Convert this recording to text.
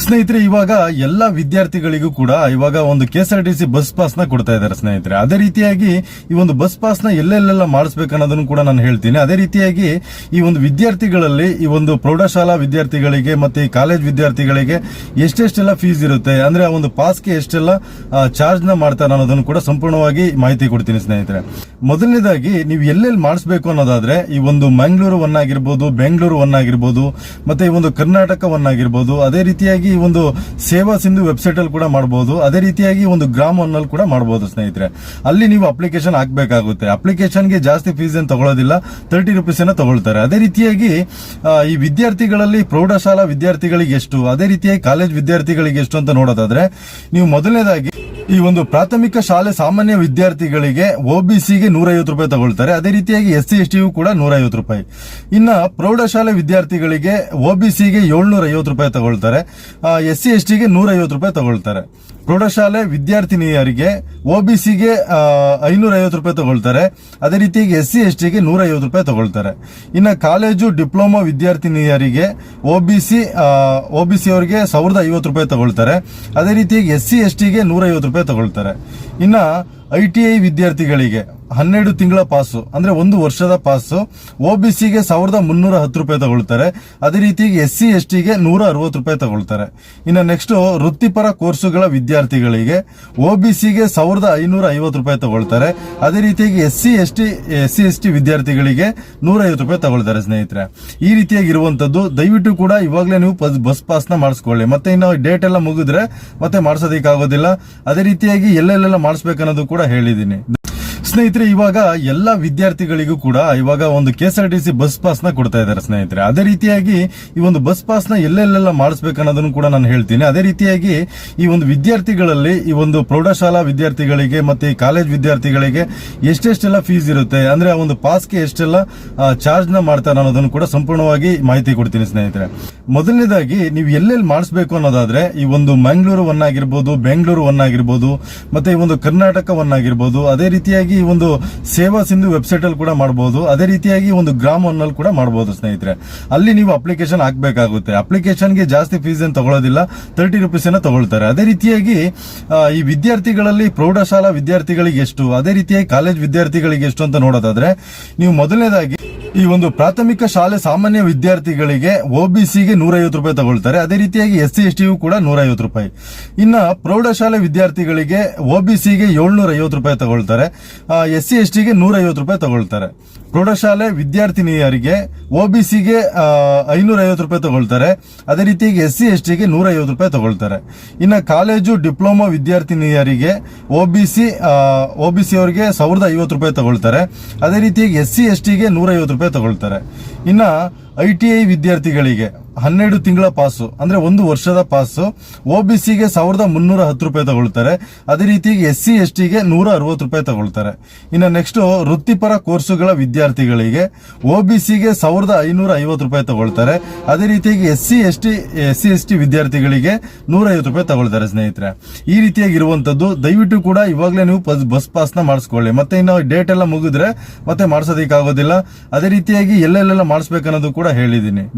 ಸ್ನೇಹಿತರೆ, ಇವಾಗ ಎಲ್ಲ ವಿದ್ಯಾರ್ಥಿಗಳಿಗೂ ಕೂಡ ಇವಾಗ ಒಂದು KSRTC ಬಸ್ ಪಾಸ್ ನ ಕೊಡ್ತಾ ಇದ್ದಾರೆ ಸ್ನೇಹಿತರೆ. ಅದೇ ರೀತಿಯಾಗಿ ಈ ಒಂದು ಬಸ್ ಪಾಸ್ ನ ಎಲ್ಲೆಲ್ಲೆಲ್ಲ ಮಾಡಿಸ್ಬೇಕನ್ನೋದನ್ನು ಕೂಡ ನಾನು ಹೇಳ್ತೀನಿ. ಅದೇ ರೀತಿಯಾಗಿ ಈ ಒಂದು ವಿದ್ಯಾರ್ಥಿಗಳಲ್ಲಿ ಈ ಒಂದು ಪ್ರೌಢಶಾಲಾ ವಿದ್ಯಾರ್ಥಿಗಳಿಗೆ ಮತ್ತೆ ಈ ಕಾಲೇಜ್ ವಿದ್ಯಾರ್ಥಿಗಳಿಗೆ ಎಷ್ಟೆಷ್ಟೆಲ್ಲ ಫೀಸ್ ಇರುತ್ತೆ, ಅಂದ್ರೆ ಆ ಒಂದು ಪಾಸ್ಗೆ ಎಷ್ಟೆಲ್ಲ ಚಾರ್ಜ್ ನ ಮಾಡ್ತಾರೆ ಅನ್ನೋದನ್ನು ಕೂಡ ಸಂಪೂರ್ಣವಾಗಿ ಮಾಹಿತಿ ಕೊಡ್ತೀನಿ ಸ್ನೇಹಿತರೆ. ಮೊದಲನೇದಾಗಿ ನೀವು ಎಲ್ಲೆಲ್ಲಿ ಮಾಡಿಸ್ಬೇಕು ಅನ್ನೋದಾದ್ರೆ ಈ ಒಂದು ಮಂಗಳೂರು ಒನ್ ಆಗಿರ್ಬೋದು, ಬೆಂಗಳೂರು ಒನ್ ಆಗಿರ್ಬೋದು, ಮತ್ತೆ ಈ ಒಂದು ಕರ್ನಾಟಕ ಒನ್ ಆಗಿರ್ಬೋದು, ಅದೇ ರೀತಿಯಾಗಿ ಈ ಒಂದು ಸೇವಾ ಸಿಂಧು ವೆಬ್ಸೈಟ್ ಅಲ್ಲಿ ಕೂಡ ಮಾಡಬಹುದು. ಅದೇ ರೀತಿಯಾಗಿ ಒಂದು ಗ್ರಾಮ್ ಒನ್ ಅಲ್ಲಿ ಕೂಡ ಮಾಡಬಹುದು ಸ್ನೇಹಿತರೆ. ಅಲ್ಲಿ ನೀವು ಅಪ್ಲಿಕೇಶನ್ ಹಾಕಬೇಕಾಗುತ್ತೆ. ಅಪ್ಲಿಕೇಶನ್ಗೆ ಜಾಸ್ತಿ ಫೀಸ್ ಏನು ತಗೊಳ್ಳೋದಿಲ್ಲ, 30 ರೂಪೀಸ್ ತಗೊಳ್ತಾರೆ. ಅದೇ ರೀತಿಯಾಗಿ ಈ ವಿದ್ಯಾರ್ಥಿಗಳಲ್ಲಿ ಪ್ರೌಢಶಾಲಾ ವಿದ್ಯಾರ್ಥಿಗಳಿಗೆ ಎಷ್ಟು, ಅದೇ ರೀತಿಯಾಗಿ ಕಾಲೇಜ್ ವಿದ್ಯಾರ್ಥಿಗಳಿಗೆ ಎಷ್ಟು ಅಂತ ನೋಡೋದಾದ್ರೆ ನೀವು ಮೊದಲನೇದಾಗಿ ಈ ಒಂದು ಪ್ರಾಥಮಿಕ ಶಾಲೆ ಸಾಮಾನ್ಯ ವಿದ್ಯಾರ್ಥಿಗಳಿಗೆ OBCಗೆ 150 ರೂಪಾಯಿ ತಗೊಳ್ತಾರೆ. ಅದೇ ರೀತಿಯಾಗಿ SC ST ಕೂಡ 150 ರೂಪಾಯಿ. ಇನ್ನ ಪ್ರೌಢಶಾಲೆ ವಿದ್ಯಾರ್ಥಿಗಳಿಗೆ OBCಗೆ 750 ರೂಪಾಯಿ ತಗೊಳ್ತಾರೆ, SC STಗೆ 150 ರೂಪಾಯಿ ತಗೊಳ್ತಾರೆ. ಪ್ರೌಢಶಾಲೆ ವಿದ್ಯಾರ್ಥಿನಿಯರಿಗೆ OBCಗೆ 550 ರೂಪಾಯಿ ತಗೊಳ್ತಾರೆ. ಅದೇ ರೀತಿಯಾಗಿ SC STಗೆ 150 ರೂಪಾಯಿ ತಗೊಳ್ತಾರೆ. ಇನ್ನು ಕಾಲೇಜು ಡಿಪ್ಲೊಮಾ ವಿದ್ಯಾರ್ಥಿನಿಯರಿಗೆ OBC ಅವರಿಗೆ 1050 ರೂಪಾಯಿ ತಗೊಳ್ತಾರೆ. ಅದೇ ರೀತಿಯಾಗಿ SC STಗೆ 150 ರೂಪಾಯಿ ತಗೊಳ್ತಾರೆ. ಇನ್ನ ITI ವಿದ್ಯಾರ್ಥಿಗಳಿಗೆ 12 ತಿಂಗಳ ಪಾಸು ಅಂದ್ರೆ 1 ವರ್ಷದ ಪಾಸು OBCಗೆ 1310 ರೂಪಾಯಿ ತಗೊಳ್ತಾರೆ. ಅದೇ ರೀತಿಯಾಗಿ SC STಗೆ 160 ರೂಪಾಯಿ ತಗೊಳ್ತಾರೆ. ಇನ್ನು ನೆಕ್ಸ್ಟ್ ವೃತ್ತಿಪರ ಕೋರ್ಸುಗಳ ವಿದ್ಯಾರ್ಥಿಗಳಿಗೆ OBCಗೆ 1550 ರೂಪಾಯಿ ತಗೊಳ್ತಾರೆ. ಅದೇ ರೀತಿಯಾಗಿ SC ST ವಿದ್ಯಾರ್ಥಿಗಳಿಗೆ 150 ರೂಪಾಯಿ ತಗೊಳ್ತಾರೆ ಸ್ನೇಹಿತರೆ. ಈ ರೀತಿಯಾಗಿರುವಂತದ್ದು ದಯವಿಟ್ಟು ಕೂಡ ಇವಾಗಲೇ ನೀವು ಬಸ್ ಪಾಸ್ ನ ಮಾಡಿಸ್ಕೊಳ್ಳಿ. ಮತ್ತೆ ಇನ್ನು ಡೇಟ್ ಎಲ್ಲ ಮುಗಿದ್ರೆ ಮತ್ತೆ ಮಾಡಿಸೋದಕ್ಕಾಗೋದಿಲ್ಲ. ಅದೇ ರೀತಿಯಾಗಿ ಎಲ್ಲೆಲ್ಲೆಲ್ಲ ಮಾಡಿಸ್ಬೇಕನ್ನೋದು ಕೂಡ ಹೇಳಿದ್ದೀನಿ ಸ್ನೇಹಿತರೆ. ಇವಾಗ ಎಲ್ಲ ವಿದ್ಯಾರ್ಥಿಗಳಿಗೂ ಕೂಡ ಇವಾಗ ಒಂದು KSRTC ಬಸ್ ಪಾಸ್ ನ ಕೊಡ್ತಾ ಇದ್ದಾರೆ ಸ್ನೇಹಿತರೆ. ಅದೇ ರೀತಿಯಾಗಿ ಈ ಒಂದು ಬಸ್ ಪಾಸ್ ನ ಎಲ್ಲೆಲ್ಲೆಲ್ಲ ಮಾಡಿಸ್ಬೇಕನ್ನೋದನ್ನು ಕೂಡ ನಾನು ಹೇಳ್ತೀನಿ. ಅದೇ ರೀತಿಯಾಗಿ ಈ ಒಂದು ವಿದ್ಯಾರ್ಥಿಗಳಲ್ಲಿ ಈ ಒಂದು ಪ್ರೌಢಶಾಲಾ ವಿದ್ಯಾರ್ಥಿಗಳಿಗೆ ಮತ್ತೆ ಈ ಕಾಲೇಜ್ ವಿದ್ಯಾರ್ಥಿಗಳಿಗೆ ಎಷ್ಟೆಷ್ಟೆಲ್ಲ ಫೀಸ್ ಇರುತ್ತೆ, ಅಂದ್ರೆ ಆ ಒಂದು ಪಾಸ್ಗೆ ಎಷ್ಟೆಲ್ಲ ಚಾರ್ಜ್ ನ ಮಾಡ್ತಾರೆ ಅನ್ನೋದನ್ನು ಕೂಡ ಸಂಪೂರ್ಣವಾಗಿ ಮಾಹಿತಿ ಕೊಡ್ತೀನಿ ಸ್ನೇಹಿತರೆ. ಮೊದಲನೇದಾಗಿ ನೀವು ಎಲ್ಲೆಲ್ಲಿ ಮಾಡಿಸ್ಬೇಕು ಅನ್ನೋದಾದ್ರೆ ಈ ಒಂದು ಮಂಗಳೂರು ಒನ್ ಆಗಿರ್ಬೋದು, ಬೆಂಗಳೂರು ಒನ್ ಆಗಿರ್ಬೋದು, ಮತ್ತೆ ಈ ಒಂದು ಕರ್ನಾಟಕ ಒನ್ ಆಗಿರ್ಬೋದು, ಅದೇ ರೀತಿಯಾಗಿ ಈ ಒಂದು ಸೇವಾ ಸಿಂಧು ವೆಬ್ಸೈಟ್ ಅಲ್ಲಿ ಕೂಡ ಮಾಡಬಹುದು. ಅದೇ ರೀತಿಯಾಗಿ ಒಂದು ಗ್ರಾಮ್ ಒನ್ ಅಲ್ಲಿ ಕೂಡ ಮಾಡಬಹುದು ಸ್ನೇಹಿತರೆ. ಅಲ್ಲಿ ನೀವು ಅಪ್ಲಿಕೇಶನ್ ಹಾಕಬೇಕಾಗುತ್ತೆ. ಅಪ್ಲಿಕೇಶನ್ಗೆ ಜಾಸ್ತಿ ಫೀಸ್ ಏನು ತಗೊಳ್ಳೋದಿಲ್ಲ, 30 ರೂಪೀಸ್ ತಗೊಳ್ತಾರೆ. ಅದೇ ರೀತಿಯಾಗಿ ಈ ವಿದ್ಯಾರ್ಥಿಗಳಲ್ಲಿ ಪ್ರೌಢಶಾಲಾ ವಿದ್ಯಾರ್ಥಿಗಳಿಗೆ ಎಷ್ಟು, ಅದೇ ರೀತಿಯಾಗಿ ಕಾಲೇಜ್ ವಿದ್ಯಾರ್ಥಿಗಳಿಗೆ ಎಷ್ಟು ಅಂತ ನೋಡೋದಾದ್ರೆ ನೀವು ಮೊದಲನೇದಾಗಿ ಈ ಒಂದು ಪ್ರಾಥಮಿಕ ಶಾಲೆ ಸಾಮಾನ್ಯ ವಿದ್ಯಾರ್ಥಿಗಳಿಗೆ OBCಗೆ 150 ರೂಪಾಯಿ ತಗೊಳ್ತಾರೆ. ಅದೇ ರೀತಿಯಾಗಿ SC ST ಕೂಡ 150 ರೂಪಾಯಿ. ಇನ್ನ ಪ್ರೌಢಶಾಲೆ ವಿದ್ಯಾರ್ಥಿಗಳಿಗೆ OBCಗೆ 750 ರೂಪಾಯಿ ತಗೊಳ್ತಾರೆ, SC STಗೆ 150 ರೂಪಾಯಿ ತಗೊಳ್ತಾರೆ. ಪ್ರೌಢಶಾಲೆ ವಿದ್ಯಾರ್ಥಿನಿಯರಿಗೆ OBCಗೆ 550 ರೂಪಾಯಿ ತಗೊಳ್ತಾರೆ. ಅದೇ ರೀತಿಯಾಗಿ SC STಗೆ 150 ರೂಪಾಯಿ ತಗೊಳ್ತಾರೆ. ಇನ್ನು ಕಾಲೇಜು ಡಿಪ್ಲೊಮಾ ವಿದ್ಯಾರ್ಥಿನಿಯರಿಗೆ OBC ಅವರಿಗೆ 1050 ರೂಪಾಯಿ ತಗೊಳ್ತಾರೆ. ಅದೇ ರೀತಿಯಾಗಿ SC STಗೆ 150 ರೂಪಾಯಿ ತಗೊಳ್ತಾರೆ. ಇನ್ನ ITI ವಿದ್ಯಾರ್ಥಿಗಳಿಗೆ 12 ತಿಂಗಳ ಪಾಸು ಅಂದ್ರೆ 1 ವರ್ಷದ ಪಾಸು OBCಗೆ 1310 ರೂಪಾಯಿ ತಗೊಳ್ತಾರೆ. ಅದೇ ರೀತಿಯಾಗಿ SC STಗೆ 160 ರೂಪಾಯಿ ತಗೊಳ್ತಾರೆ. ಇನ್ನು ನೆಕ್ಸ್ಟ್ ವೃತ್ತಿಪರ ಕೋರ್ಸುಗಳ ವಿದ್ಯಾರ್ಥಿಗಳಿಗೆ OBCಗೆ 1550 ರೂಪಾಯಿ ತಗೊಳ್ತಾರೆ. ಅದೇ ರೀತಿಯಾಗಿ SC ST ವಿದ್ಯಾರ್ಥಿಗಳಿಗೆ 150 ರೂಪಾಯಿ ತಗೊಳ್ತಾರೆ ಸ್ನೇಹಿತರೆ. ಈ ರೀತಿಯಾಗಿರುವಂತದ್ದು ದಯವಿಟ್ಟು ಕೂಡ ಇವಾಗಲೇ ನೀವು ಬಸ್ ಪಾಸ್ ನ ಮಾಡಿಸ್ಕೊಳ್ಳಿ. ಮತ್ತೆ ಇನ್ನು ಡೇಟ್ ಎಲ್ಲ ಮುಗಿದ್ರೆ ಮತ್ತೆ ಮಾಡಿಸೋದಕ್ಕಾಗೋದಿಲ್ಲ. ಅದೇ ರೀತಿಯಾಗಿ ಎಲ್ಲೆಲ್ಲೆಲ್ಲ ಮಾಡಿಸ್ಬೇಕನ್ನೋದು ಕೂಡ ಹೇಳಿದ್ದೀನಿ.